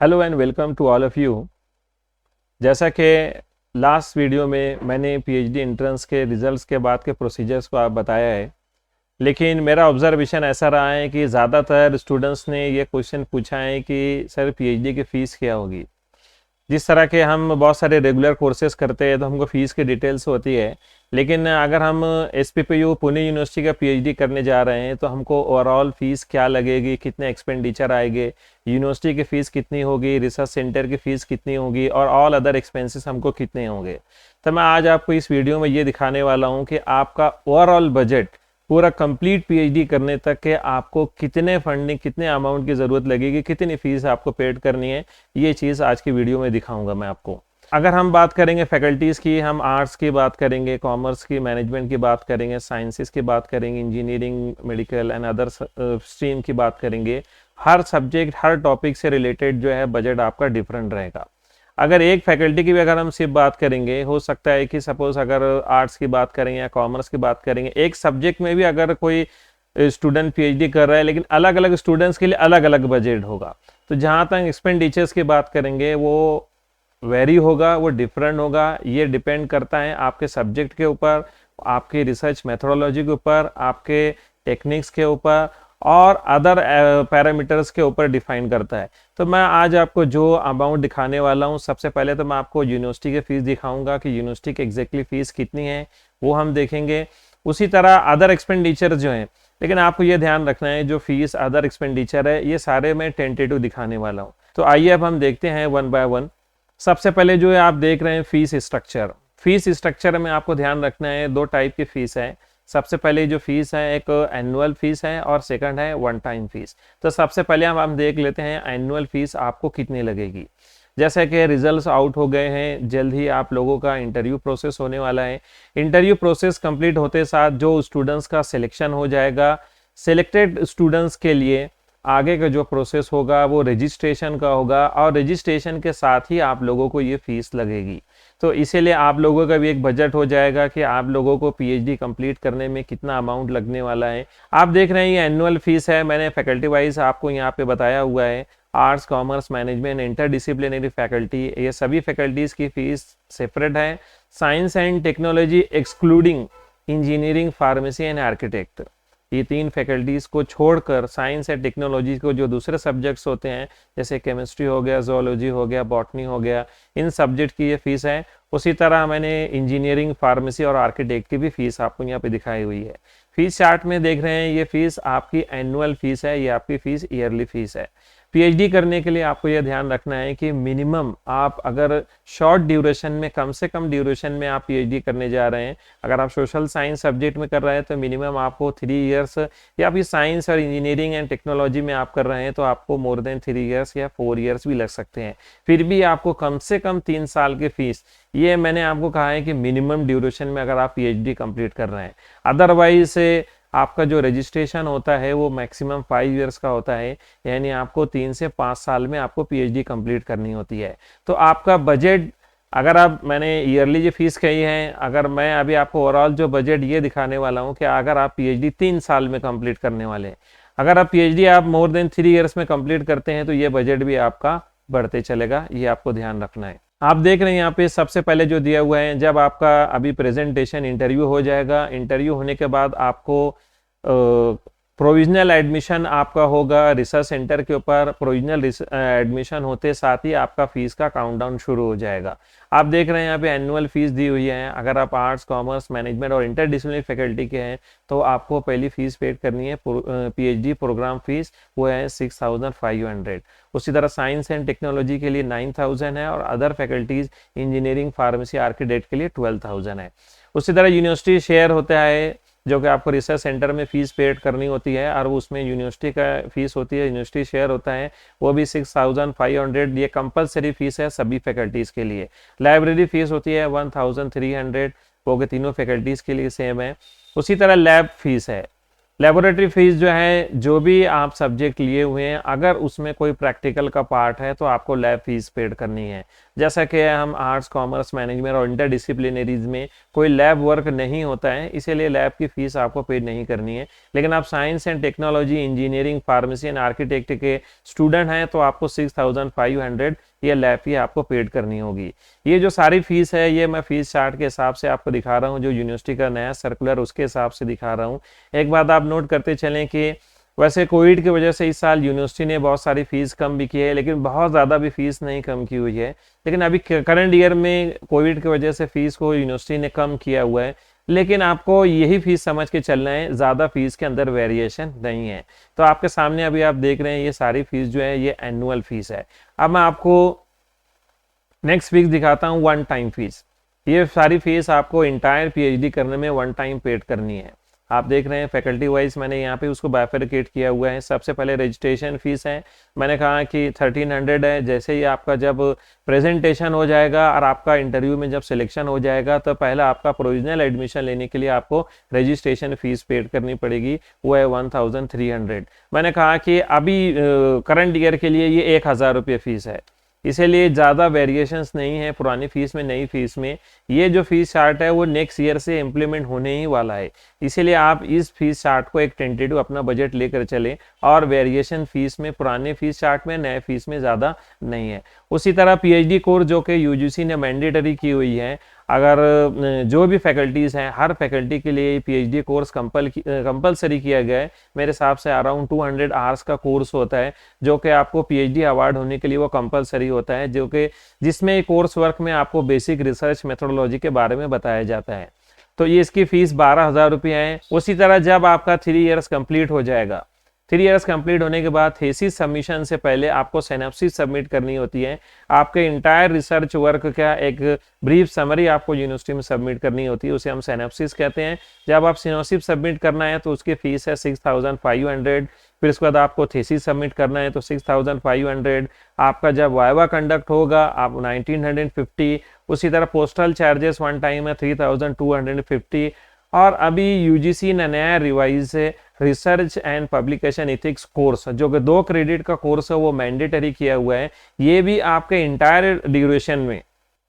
Hello and welcome to all of you. जैसा कि last video में मैंने पीएचडी एंट्रेंस के रिजल्ट्स के बाद के प्रोसीजर्स को आप बताया है, लेकिन मेरा ऑब्जर्वेशन ऐसा रहा है कि ज़्यादातर स्टूडेंट्स ने ये क्वेश्चन पूछा है कि सर पीएचडी की फ़ीस क्या होगी। जिस तरह के हम बहुत सारे रेगुलर कोर्सेज करते हैं तो हमको फ़ीस की डिटेल्स होती है, लेकिन अगर हम एसपीपीयू पुणे यूनिवर्सिटी का पीएचडी करने जा रहे हैं तो हमको ओवरऑल फ़ीस क्या लगेगी, कितने एक्सपेंडिचर आएंगे, यूनिवर्सिटी की फ़ीस कितनी होगी, रिसर्च सेंटर की फ़ीस कितनी होगी और ऑल अदर एक्सपेंसेस हमको कितने होंगे। तो मैं आज आपको इस वीडियो में ये दिखाने वाला हूँ कि आपका ओवरऑल बजट पूरा कंप्लीट पीएचडी करने तक के आपको कितने फंडिंग, कितने अमाउंट की ज़रूरत लगेगी, कितनी फ़ीस आपको पेड करनी है, ये चीज़ आज की वीडियो में दिखाऊंगा मैं आपको। अगर हम बात करेंगे फैकल्टीज़ की, हम आर्ट्स की बात करेंगे, कॉमर्स की, मैनेजमेंट की बात करेंगे, साइंसेस की बात करेंगे, engineering, medical and other stream की बात करेंगे। हर सब्जेक्ट, हर टॉपिक से रिलेटेड जो है बजट आपका डिफरेंट रहेगा। अगर एक फैकल्टी की भी अगर हम सिर्फ बात करेंगे, हो सकता है कि सपोज अगर आर्ट्स की बात करेंगे या कॉमर्स की बात करेंगे, एक सब्जेक्ट में भी अगर कोई स्टूडेंट पीएचडी कर रहा है, लेकिन अलग अलग स्टूडेंट्स के लिए अलग अलग बजट होगा। तो जहाँ तक एक्सपेंडिचर्स की बात करेंगे वो वेरी होगा, वो डिफरेंट होगा। ये डिपेंड करता है आपके सब्जेक्ट के ऊपर, आपके रिसर्च मेथोडोलॉजी के ऊपर, आपके टेक्निक्स के ऊपर और अदर पैरामीटर्स के ऊपर डिफाइन करता है। तो मैं आज आपको जो अमाउंट दिखाने वाला हूँ, सबसे पहले तो मैं आपको यूनिवर्सिटी की फ़ीस दिखाऊंगा कि यूनिवर्सिटी की एग्जैक्टली फ़ीस कितनी है, वो हम देखेंगे। उसी तरह अदर एक्सपेंडिचर जो हैं, लेकिन आपको ये ध्यान रखना है जो फीस अदर एक्सपेंडिचर है ये सारे मैं टेंटेटिव दिखाने वाला हूँ। तो आइए अब हम देखते हैं वन बाय वन। सबसे पहले जो है आप देख रहे हैं फीस स्ट्रक्चर। फीस स्ट्रक्चर में आपको ध्यान रखना है दो टाइप की फीस है। सबसे पहले जो फीस है एक एनुअल फीस है और सेकंड है वन टाइम फीस। तो सबसे पहले हम देख लेते हैं एनुअल फीस आपको कितनी लगेगी। जैसे कि रिजल्ट्स आउट हो गए हैं, जल्द ही आप लोगों का इंटरव्यू प्रोसेस होने वाला है। इंटरव्यू प्रोसेस कंप्लीट होते साथ जो स्टूडेंट्स का सिलेक्शन हो जाएगा, सिलेक्टेड स्टूडेंट्स के लिए आगे का जो प्रोसेस होगा वो रजिस्ट्रेशन का होगा और रजिस्ट्रेशन के साथ ही आप लोगों को ये फीस लगेगी। तो इसीलिए आप लोगों का भी एक बजट हो जाएगा कि आप लोगों को पीएचडी कंप्लीट करने में कितना अमाउंट लगने वाला है। आप देख रहे हैं ये एनुअल फीस है, मैंने फैकल्टी वाइज आपको यहाँ पे बताया हुआ है। Arts, commerce, management, interdisciplinary faculty, ये सभी फैकल्टीज़ की फ़ीस सेपरेट है। Science and technology excluding engineering, pharmacy and architect, ये तीन फैकल्टीज़ को छोड़कर साइंस एंड टेक्नोलॉजी को जो दूसरे सब्जेक्ट्स होते हैं जैसे केमिस्ट्री हो गया, जोलॉजी हो गया, बॉटनी हो गया, इन सब्जेक्ट की ये फीस है। उसी तरह मैंने इंजीनियरिंग, फार्मेसी और आर्किटेक्ट की भी फीस आपको यहाँ पे दिखाई हुई है। फीस चार्ट में देख रहे हैं ये फीस आपकी एनुअल फीस है, ये आपकी फीस ईयरली फीस है। पीएचडी करने के लिए आपको यह ध्यान रखना है कि मिनिमम आप अगर शॉर्ट ड्यूरेशन में, कम से कम ड्यूरेशन में आप पीएचडी करने जा रहे हैं, अगर आप सोशल साइंस सब्जेक्ट में कर रहे हैं तो मिनिमम आपको 3 इयर्स, या फिर साइंस और इंजीनियरिंग एंड टेक्नोलॉजी में आप कर रहे हैं तो आपको मोर देन 3 इयर्स या 4 इयर्स भी लग सकते हैं। फिर भी आपको कम से कम 3 साल की फीस, ये मैंने आपको कहा है कि मिनिमम ड्यूरेशन में अगर आप पीएचडी कंप्लीट कर रहे हैं। अदरवाइज आपका जो रजिस्ट्रेशन होता है वो मैक्सिमम 5 इयर्स का होता है, यानी आपको 3 से 5 साल में आपको पीएचडी कंप्लीट करनी होती है। तो आपका बजट, अगर आप, मैंने ईयरली जो फीस कही है, अगर मैं अभी आपको ओवरऑल जो बजट ये दिखाने वाला हूँ कि अगर आप पीएचडी 3 साल में कंप्लीट करने वाले हैं, अगर आप पीएचडी आप मोर देन 3 इयर्स में कंप्लीट करते हैं तो ये बजट भी आपका बढ़ते चलेगा, ये आपको ध्यान रखना है। आप देख रहे हैं यहाँ पे सबसे पहले जो दिया हुआ है, जब आपका अभी प्रेजेंटेशन इंटरव्यू हो जाएगा, इंटरव्यू होने के बाद आपको प्रोविजनल एडमिशन आपका होगा रिसर्च सेंटर के ऊपर। प्रोविजनल एडमिशन होते साथ ही आपका फीस का काउंटडाउन शुरू हो जाएगा। आप देख रहे हैं यहाँ पे एनुअल फीस दी हुई है। अगर आप आर्ट्स, कॉमर्स, मैनेजमेंट और इंटरडिसिप्लिनरी फैकल्टी के हैं तो आपको पहली फीस पेड करनी है पीएचडी प्रोग्राम फीस, वो है 6500। उसी तरह साइंस एंड टेक्नोलॉजी के लिए 9000 है और other faculties engineering, pharmacy, architect के लिए 12000 है। उसी तरह यूनिवर्सिटी शेयर होता है जो कि आपको रिसर्च सेंटर में फीस पेड करनी होती है और उसमें यूनिवर्सिटी का फीस होती है, यूनिवर्सिटी शेयर होता है, वो भी 6500। ये कंपलसरी फीस है सभी फैकल्टीज़ के लिए। लाइब्रेरी फीस होती है 1300, वो के तीनों फैकल्टीज़ के लिए सेम है। उसी तरह लैब फीस है, लेबोरेटरी फीस जो है, जो भी आप सब्जेक्ट लिए हुए हैं, अगर उसमें कोई प्रैक्टिकल का पार्ट है तो आपको लैब फीस पेड करनी है। जैसा कि हम आर्ट्स, कॉमर्स, मैनेजमेंट और इंटरडिसिप्लिनरीज में कोई लैब वर्क नहीं होता है, इसीलिए लैब की फीस आपको पेड नहीं करनी है। लेकिन आप science and technology, engineering, pharmacy and architect के स्टूडेंट हैं तो आपको 6500 ये लैब फी आपको पेड करनी होगी। ये जो सारी फीस है ये मैं फीस चार्ट के हिसाब से आपको दिखा रहा हूँ, जो यूनिवर्सिटी का नया सर्कुलर उसके हिसाब से दिखा रहा हूँ। एक बात आप नोट करते चलें कि वैसे कोविड की वजह से इस साल यूनिवर्सिटी ने बहुत सारी फीस कम भी की है, लेकिन बहुत ज़्यादा भी फीस नहीं कम की हुई है। लेकिन अभी करंट ईयर में कोविड की वजह से फीस को यूनिवर्सिटी ने कम किया हुआ है, लेकिन आपको यही फीस समझ के चलना है, ज़्यादा फीस के अंदर वेरिएशन नहीं है। तो आपके सामने अभी आप देख रहे हैं ये सारी फीस जो है ये एनुअल फीस है। अब मैं आपको नेक्स्ट फीस दिखाता हूँ, वन टाइम फीस। ये सारी फीस आपको इंटायर पीएचडी करने में वन टाइम पेड करनी है। आप देख रहे हैं फैकल्टी वाइज मैंने यहाँ पे उसको बाइफरकेट किया हुआ है। सबसे पहले रजिस्ट्रेशन फीस है, मैंने कहा कि 1300 है। जैसे ही आपका जब प्रेजेंटेशन हो जाएगा और आपका इंटरव्यू में जब सिलेक्शन हो जाएगा तो पहला आपका प्रोविजनल एडमिशन लेने के लिए आपको रजिस्ट्रेशन फीस पेड करनी पड़ेगी, वो है 1300। मैंने कहा कि अभी करंट ईयर के लिए ये 1000 रुपये फीस है, इसीलिए ज़्यादा वेरिएशंस नहीं है पुरानी फीस में नई फीस में। ये जो फीस चार्ट है वो नेक्स्ट ईयर से इम्प्लीमेंट होने ही वाला है, इसीलिए आप इस फीस चार्ट को एक टेंटेटिव अपना बजट लेकर चलें। और वेरिएशन फीस में पुराने फीस चार्ट में नए फीस में ज़्यादा नहीं है। उसी तरह पीएचडी कोर्स जो कि यूजीसी ने मैंडेटरी की हुई है, अगर जो भी फैकल्टीज़ हैं हर फैकल्टी के लिए पीएचडी कोर्स कंपलसरी किया गया है। मेरे हिसाब से अराउंड 200 आवर्स का कोर्स होता है जो कि आपको पीएचडी अवार्ड होने के लिए वो कंपलसरी होता है, जो कि जिसमें कोर्स वर्क में आपको बेसिक रिसर्च मेथोडोलॉजी के बारे में बताया जाता है। तो ये इसकी फीस 12,000 रुपये है। उसी तरह जब आपका 3 इयर्स कंप्लीट हो जाएगा, 3 इयर्स कंप्लीट होने के बाद थीसिस सबमिशन से पहले आपको सिनॉप्सिस सबमिट करनी होती है। आपके इंटायर रिसर्च वर्क का एक ब्रीफ समरी आपको यूनिवर्सिटी में सबमिट करनी होती है, उसे हम सिनॉप्सिस कहते हैं। जब आप सिनॉप्सिस सबमिट करना है तो उसकी फीस है 6500। फिर उसके बाद आपको थीसिस सबमिट करना है तो 6500। आपका जब वाइवा कंडक्ट होगा आप 1950। उसी तरह पोस्टल चार्जेस वन टाइम है 3250। और अभी यूजीसी ने नया रिवाइज है research and publication ethics course, जो कि 2 क्रेडिट का कोर्स है, वो मैंडेटरी किया हुआ है। ये भी आपके इंटायर ड्यूरेशन में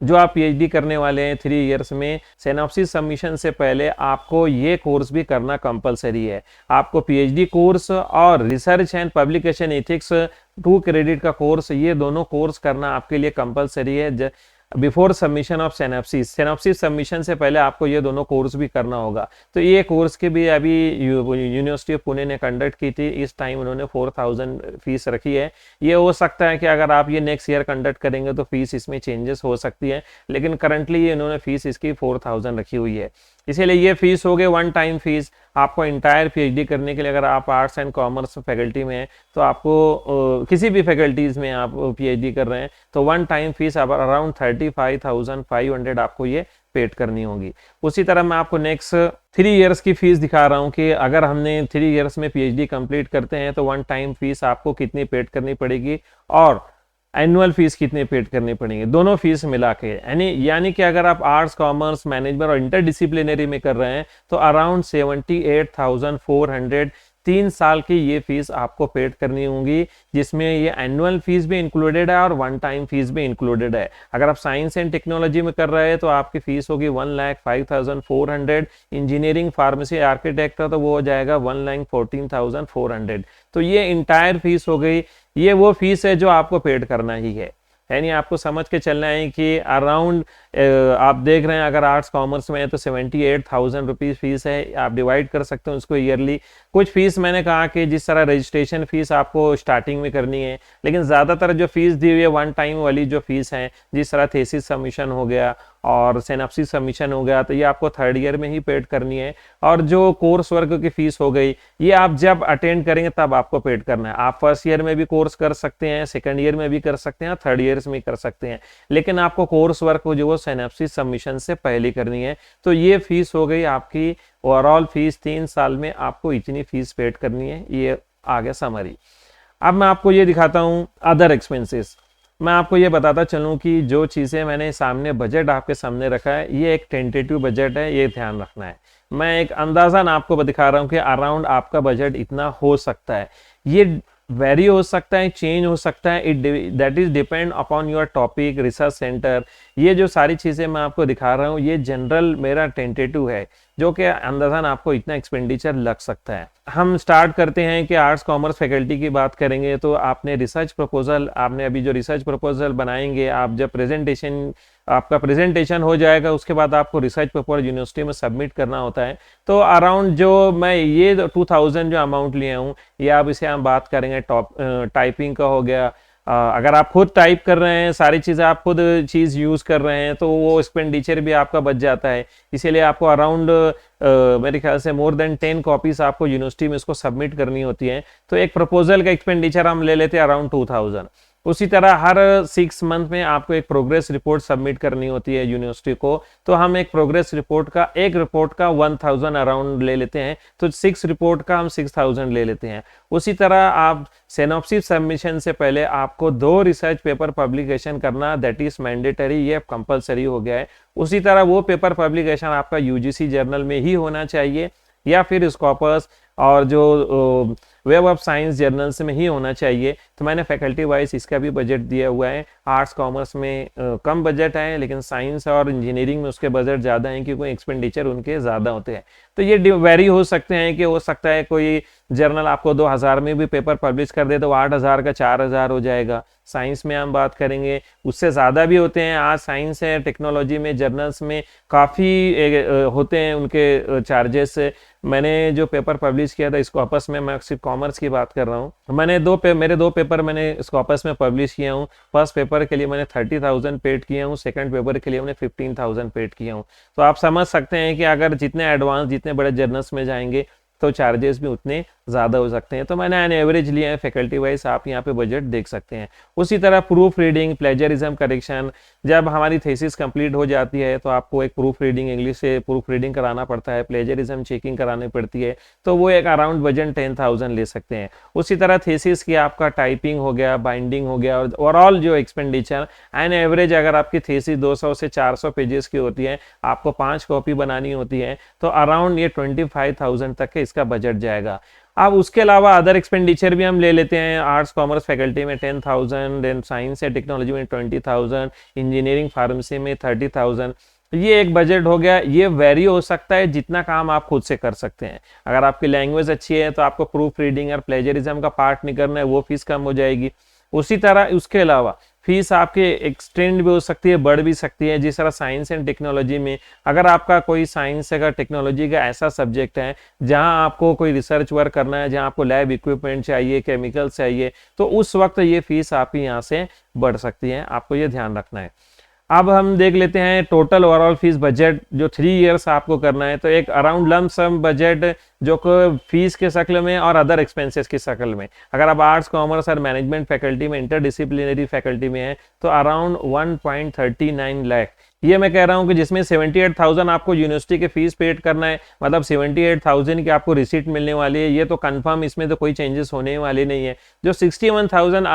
जो आप पीएचडी करने वाले हैं 3 इयर्स में, सिनॉप्सिस सबमिशन से पहले आपको ये कोर्स भी करना कंपलसरी है। आपको पीएचडी कोर्स और research and publication ethics 2 credit का कोर्स, ये दोनों कोर्स करना आपके लिए कंपलसरी है before submission of synopsis. Synopsis submission से पहले आपको ये दोनों कोर्स भी करना होगा। तो ये कोर्स के भी अभी यूनिवर्सिटी ऑफ पुणे ने कंडक्ट की थी, इस टाइम उन्होंने 4000 फीस रखी है। ये हो सकता है कि अगर आप ये नेक्स्ट ईयर कंडक्ट करेंगे तो फीस इसमें चेंजेस हो सकती है, लेकिन करंटली ये इन्होंने फीस इसकी 4000 रखी हुई है। इसीलिए ये फीस हो गए वन टाइम फीस। आपको इंटायर पीएचडी करने के लिए अगर आप आर्ट्स एंड कॉमर्स फैकल्टी में हैं तो आपको किसी भी फैकल्टीज़ में आप पीएचडी कर रहे हैं तो वन टाइम फीस अराउंड 35,500 आपको ये पेड करनी होगी। उसी तरह मैं आपको नेक्स्ट 3 इयर्स की फीस दिखा रहा हूँ कि अगर हमने 3 इयर्स में पीएचडी कंप्लीट करते हैं तो वन टाइम फीस आपको कितनी पेड करनी पड़ेगी और एनुअल फीस कितने पेड करनी पड़ेंगे, दोनों फीस मिला के। यानी कि अगर आप आर्ट्स, कॉमर्स, मैनेजमेंट और इंटरडिसिप्लिनरी में कर रहे हैं तो अराउंड 78,400 3 साल की ये फीस आपको पेड करनी होगी, जिसमें ये एनुअल फीस भी इंक्लूडेड है और वन टाइम फीस भी इंक्लूडेड है। अगर आप साइंस एंड टेक्नोलॉजी में कर रहे हैं तो आपकी फीस होगी 1,05,400। इंजीनियरिंग, फार्मेसी, आर्किटेक्ट तो वो हो जाएगा 1,14,400। तो ये इंटायर फीस हो गई। ये वो फीस है जो आपको पेड करना ही है, यानी आपको समझ के चलना है कि अराउंड आप देख रहे हैं अगर आर्ट्स कॉमर्स में है तो 78,000 रुपीज़ फीस है। आप डिवाइड कर सकते हैं उसको ईयरली। कुछ फीस मैंने कहा कि जिस तरह रजिस्ट्रेशन फीस आपको स्टार्टिंग में करनी है, लेकिन ज़्यादातर जो फीस दी हुई है वन टाइम वाली जो फीस है, जिस तरह थीसिस सबमिशन हो गया और सिनॉप्सिस सबमिशन हो गया, तो ये आपको 3rd ईयर में ही पेड करनी है। और जो कोर्स वर्क की फीस हो गई, ये आप जब अटेंड करेंगे तब आपको पेड करना है। आप 1st ईयर में भी कोर्स कर सकते हैं, 2nd ईयर में भी कर सकते हैं, 3rd ईयर्स में कर सकते हैं, लेकिन आपको कोर्स वर्क जो वो सिनॉप्सिस सबमिशन से पहले करनी है। तो ये फीस हो गई आपकी ओवरऑल फीस। 3 साल में आपको इतनी फीस पेड करनी है। ये आ गया समरी। अब मैं आपको ये दिखाता हूँ अदर एक्सपेंसेस। मैं आपको ये बताता चलूँ कि जो चीज़ें मैंने सामने बजट आपके सामने रखा है, ये एक टेंटेटिव बजट है, ये ध्यान रखना है। मैं एक अंदाज़न आपको दिखा रहा हूँ कि अराउंड आपका बजट इतना हो सकता है। ये वेरी हो सकता है, चेंज हो सकता है, it that is depend upon your topic, research centre. ये जो सारी चीज़ें मैं आपको दिखा रहा हूँ ये जनरल मेरा टेंटेटिव है, जो कि अंदाज़न आपको इतना एक्सपेंडिचर लग सकता है। हम स्टार्ट करते हैं कि आर्ट्स कॉमर्स फैकल्टी की बात करेंगे तो आपने रिसर्च प्रपोजल, आपने अभी जो रिसर्च प्रपोजल बनाएंगे, आप जब प्रेजेंटेशन, आपका प्रेजेंटेशन हो जाएगा उसके बाद आपको रिसर्च प्रपोजल यूनिवर्सिटी में सबमिट करना होता है। तो अराउंड जो मैं ये 2000 जो अमाउंट लिया हूँ, ये आप इसे हम बात करेंगे टाइपिंग का हो गया। अगर आप खुद टाइप कर रहे हैं, सारी चीज़ें आप खुद चीज़ यूज़ कर रहे हैं तो वो एक्सपेंडिचर भी आपका बच जाता है। इसीलिए आपको अराउंड मेरे ख्याल से मोर देन 10 कॉपीज आपको यूनिवर्सिटी में इसको सबमिट करनी होती है। तो एक प्रपोजल का एक्सपेंडिचर हम ले लेते हैं अराउंड 2000। उसी तरह हर 6 मंथ में आपको एक प्रोग्रेस रिपोर्ट सबमिट करनी होती है यूनिवर्सिटी को। तो हम एक प्रोग्रेस रिपोर्ट का, एक रिपोर्ट का 1000 अराउंड ले लेते हैं, तो 6 रिपोर्ट का हम 6000 ले लेते हैं। उसी तरह आप सिनॉप्सिस सबमिशन से पहले आपको 2 रिसर्च पेपर पब्लिकेशन करना, दैट इज मैंडेटरी, ये कंपलसरी हो गया है। उसी तरह वो पेपर पब्लिकेशन आपका यूजीसी जर्नल में ही होना चाहिए या फिर स्कॉपर्स और जो वेब ऑफ साइंस जर्नल्स में ही होना चाहिए। तो मैंने फैकल्टी वाइज इसका भी बजट दिया हुआ है। आर्ट्स कॉमर्स में कम बजट है, लेकिन साइंस और इंजीनियरिंग में उसके बजट ज़्यादा हैं क्योंकि एक्सपेंडिचर उनके ज़्यादा होते हैं। तो ये वेरी हो सकते हैं कि हो सकता है कोई जर्नल आपको 2000 में भी पेपर पब्लिश कर दे तो 8000 का 4000 हो जाएगा। साइंस में हम बात करेंगे उससे ज़्यादा भी होते हैं। आज साइंस है, टेक्नोलॉजी में, जर्नल्स में काफ़ी होते हैं उनके चार्जेस। मैंने जो पेपर पब्लिश किया था स्कॉपस में, मैं सिर्फ कॉमर्स की बात कर रहा हूँ, मैंने मेरे 2 पेपर मैंने स्कॉपस में पब्लिश किया हूँ। फर्स्ट पेपर के लिए मैंने 30,000 पेड किया हूँ, सेकंड पेपर के लिए मैंने 15,000 पेड किया हूँ। तो आप समझ सकते हैं कि अगर जितने एडवांस, जितने बड़े जर्नल्स में जाएंगे तो चार्जेस भी उतने ज़्यादा हो सकते हैं। तो मैंने एन एवरेज लिया है फैकल्टी वाइज, आप यहाँ पे बजट देख सकते हैं। उसी तरह प्रूफ रीडिंग, प्लेजरिज्म करेक्शन, जब हमारी थीसिस कंप्लीट हो जाती है तो आपको एक प्रूफ रीडिंग, इंग्लिश से प्रूफ रीडिंग कराना पड़ता है, प्लेजरिज्म चेकिंग करानी पड़ती है, तो वो एक अराउंड बजट 10,000 ले सकते हैं। उसी तरह थीसिस की आपका टाइपिंग हो गया, बाइंडिंग हो गया, और ओवरऑल जो एक्सपेंडिचर एन एवरेज, अगर आपकी थीसिस 200 से 400 पेजेस की होती है, आपको 5 कॉपी बनानी होती है, तो अराउंड ये 25,000 तक के इसका बजट जाएगा। अब उसके अलावा अदर एक्सपेंडिचर भी हम ले लेते हैं। आर्ट्स कॉमर्स फैकल्टी में 10,000, देन साइंस एंड टेक्नोलॉजी में 20,000, इंजीनियरिंग फार्मेसी में 30,000। ये एक बजट हो गया। ये वेरी हो सकता है, जितना काम आप खुद से कर सकते हैं। अगर आपकी लैंग्वेज अच्छी है तो आपको प्रूफ रीडिंग और प्लेजरिज्म का पार्ट नहीं करना है, वो फीस कम हो जाएगी। उसी तरह उसके अलावा फीस आपके एक्सटेंड भी हो सकती है, बढ़ भी सकती है। जिस तरह साइंस एंड टेक्नोलॉजी में अगर आपका कोई साइंस का, टेक्नोलॉजी का ऐसा सब्जेक्ट है जहां आपको कोई रिसर्च वर्क करना है, जहां आपको लैब इक्विपमेंट चाहिए, केमिकल चाहिए, तो उस वक्त ये फीस आपकी यहाँ से बढ़ सकती है। आपको ये ध्यान रखना है। अब हम देख लेते हैं टोटल ओवरऑल फीस बजट जो 3 इयर्स आपको करना है। तो एक अराउंड लम सम बजट जो कि फीस के शक्ल में और अदर एक्सपेंसेस की शक्ल में, अगर आप आर्ट्स कॉमर्स और मैनेजमेंट फैकल्टी में, इंटरडिसिप्लिनरी फैकल्टी में है, तो अराउंड 1.39 लाख, ये मैं कह रहा हूं कि जिसमें 78,000 आपको यूनिवर्सिटी के फीस पेड करना है, मतलब 78,000 की आपको रिसीट मिलने वाली है। ये तो कंफर्म, इसमें तो कोई चेंजेस होने वाले नहीं है। जो 61,000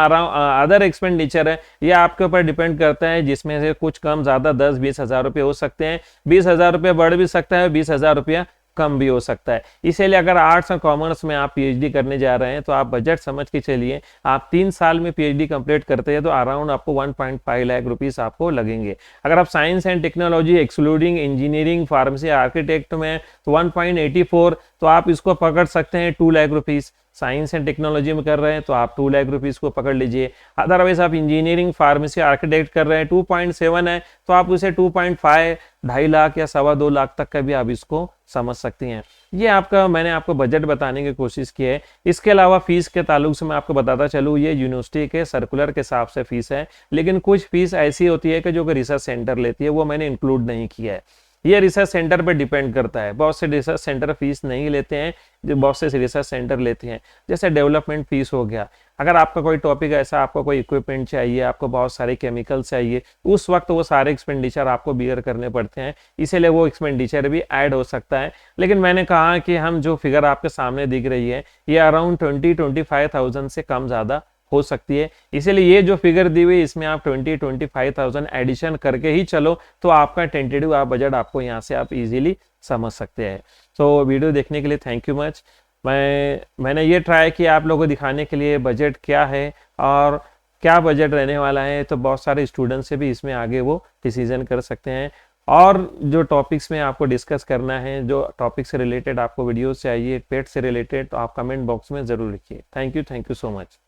अदर एक्सपेंडिचर है, ये आपके ऊपर डिपेंड करता है, जिसमें से कुछ कम ज़्यादा 10-20 हज़ार रुपये हो सकते हैं। 20,000 रुपये बढ़ भी सकता है, 20,000 रुपया कम भी हो सकता है। इसीलिए अगर आर्ट्स और कॉमर्स में आप पीएचडी करने जा रहे हैं तो आप बजट समझ के चलिए। आप 3 साल में पीएचडी कंप्लीट करते हैं तो अराउंड आपको 1.5 लाख रुपीस आपको लगेंगे। अगर आप science and technology excluding engineering, pharmacy, architect में तो 1.84, तो आप इसको पकड़ सकते हैं 2 lakh rupees. Science and technology में कर रहे हैं तो आप 2 लाख रुपीस को पकड़ लीजिए। अदरवाइज आप इंजीनियरिंग, फार्मेसी, आर्किटेक्ट कर रहे हैं, 2.7 है, तो आप उसे 2.5, 2.5 लाख या 2.25 लाख तक का भी आप इसको समझ सकती हैं। ये आपका, मैंने आपको बजट बताने की कोशिश की है। इसके अलावा फीस के ताल्लुक से मैं आपको बताता चलूँ, ये यूनिवर्सिटी के सर्कुलर के हिसाब से फीस है, लेकिन कुछ फीस ऐसी होती है कि जो कि रिसर्च सेंटर लेती है, वो मैंने इंक्लूड नहीं किया है। ये रिसर्च सेंटर पे डिपेंड करता है। बहुत से रिसर्च सेंटर फीस नहीं लेते हैं, जो बहुत से रिसर्च सेंटर लेते हैं। जैसे डेवलपमेंट फीस हो गया, अगर आपका कोई टॉपिक ऐसा, आपको कोई इक्विपमेंट चाहिए, आपको बहुत सारे केमिकल चाहिए, उस वक्त वो सारे एक्सपेंडिचर आपको बियर करने पड़ते हैं, इसीलिए वो एक्सपेंडिचर भी ऐड हो सकता है। लेकिन मैंने कहा कि हम जो फिगर आपके सामने दिख रही है, ये अराउंड 20-25,000 से कम ज़्यादा हो सकती है। इसीलिए ये जो फिगर दी हुई, इसमें आप 20-25,000 एडिशन करके ही चलो, तो आपका टेंटेटिव आप बजट आपको यहाँ से आप इजीली समझ सकते हैं। तो वीडियो देखने के लिए थैंक यू मच। मैंने ये ट्राई किया आप लोगों को दिखाने के लिए बजट क्या है और क्या बजट रहने वाला है, तो बहुत सारे स्टूडेंट से भी इसमें आगे वो डिसीजन कर सकते हैं। और जो टॉपिक्स में आपको डिस्कस करना है, जो टॉपिक से रिलेटेड आपको वीडियोस चाहिए पेट से रिलेटेड, तो आप कमेंट बॉक्स में ज़रूर लिखिए। Thank you so much.